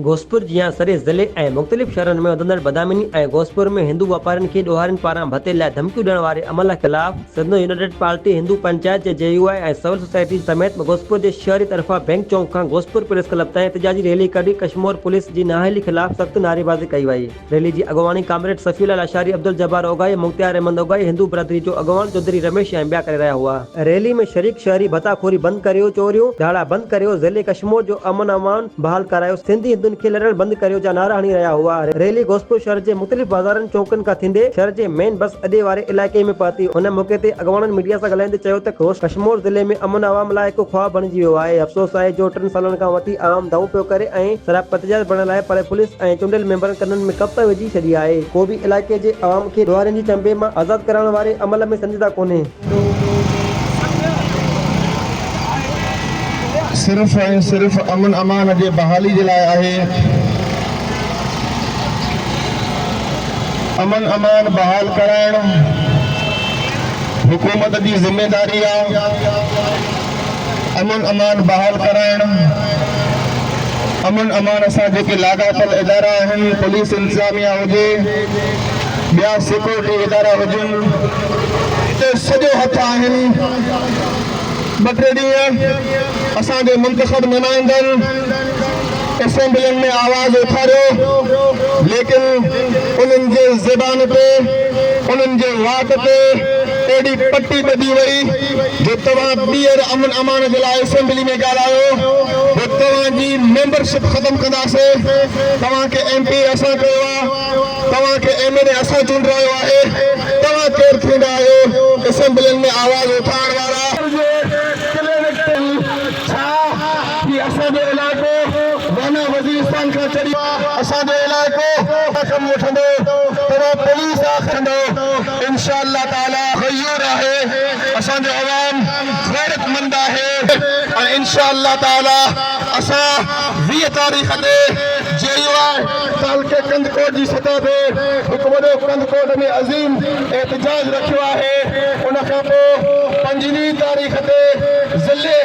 घोसपुर जियासरे ज़िले ऐं मुख़्तलिफ़ शहरनि में वधंदड़ बदनामी ऐं घोसपुर में हिंदू वापारियुनि खे ॾोहारियुनि पारां भते लाइ धमकियूं ॾियण वारे अमल ख़िलाफ़ सिंध यूनाइटेड पार्टी हिंदू पंचायत जे JUI ऐं सिविल सोसाइटी समेत घोसपुर जे शहरी तरफ़ां बैंक चौक खां घोसपुर प्रेस क्लब ताईं एहतिजाजी रैली कढी कश्मीर पुलिस जी नाअहली ख़िलाफ़ सख़्त नारेबाज़ी कई वई। रैली जी अॻवानी कामरेड सफ़ीउल्लाह अशारी, अब्दुल जब्बार ओगाई, मुख्तियार अहमद ओगाई, हिंदू बिरादरी जो अॻवान चौधरी रमेश ऐं ॿिया करे रहिया हुआ। रैली में शरीक शहरी भताखोरी बंदि करियो, चोरियूं धाड़ा बंदि करियो, ज़िले कश्मीर जो अमन अमान बहाल करायो, सिंधी हिंदुनि खे लड़ण बंदि करियो जा नारा हणी रहिया हुआ। रैली घोसपुर शहर जे मुख़्तलिफ़ बाज़ारनि चौकनि खां थींदे शहर जे मेन बस अॾे वारे इलाइक़े में पहुती। हुन मौक़े ते अॻवाननि मीडिया सां ॻाल्हाईंदे चयो त कश्मीर ज़िले में अमन अवाम लाइ हिकु ख़्वाब बणिजी वियो आहे। अफ़सोस आहे जो 3 सालनि खां वठी आवाम दाऊ पियो करे ऐं शराबतजात बणण लाइ पर पुलिस ऐं चूंडियल मेंबरनि कननि में कप विझी छॾी आहे। को बि इलाइक़े जे अवाम खे ॾोहारियुनि जी चंबे मां आज़ादु करण वारे अमल में संजीदा कोन्हे। सिर्फ़ ऐं सिर्फ़ अमन अमान जे बहाली जे लाइ आहे। अमन अमान बहाल कराइण हुकूमत जी ज़िम्मेदारी आहे। अमन अमान बहाल कराइण अमन अमान असां जेके लाॻापियल इदारा आहिनि, पुलिस इंतज़ामिया हुजे, ॿिया सिक्योरिटी इदारा हुजनि, हिते सॼो हथ आहिनि। 2-3 ॾींहं असांजे मुंतख़ब नुमाइंदनि असेंबलियुनि में आवाज़ उथारियो, लेकिन उन्हनि जे ज़बान ते, उन्हनि जे वाट ते एॾी पटी ॿधी वई जो तव्हां ॿीहर अमन अमान जे लाइ असेंबली में ॻाल्हायो जो तव्हांजी मेंबरशिप ख़तमु कंदासीं। तव्हांखे MP असां कयो आहे, तव्हांखे MLA असां चूंडायो आहे, तव्हां केरु थींदा आहियो असेंबलियुनि में आवाज़ उथारण वारा? असांजो इलाइक़ो वाना वज़ीरिस्तान खां चढ़ी असांजो इलाइक़ो कमु वठंदो, तव्हां पुलिस आखंदो। इंशाअल्लाह ताला ग़यूर आहे, असांजो अवाम गैरतमंद आहे ऐं इंशाअल्लाह ताला असां 20 तारीख़ ते JUI तालके कंदकोट जी सतह ते हिकु वॾो कंदकोट में अज़ीम एहतिजाज रखियो आहे। उन खां पोइ 25 तारीख़ ते ज़िले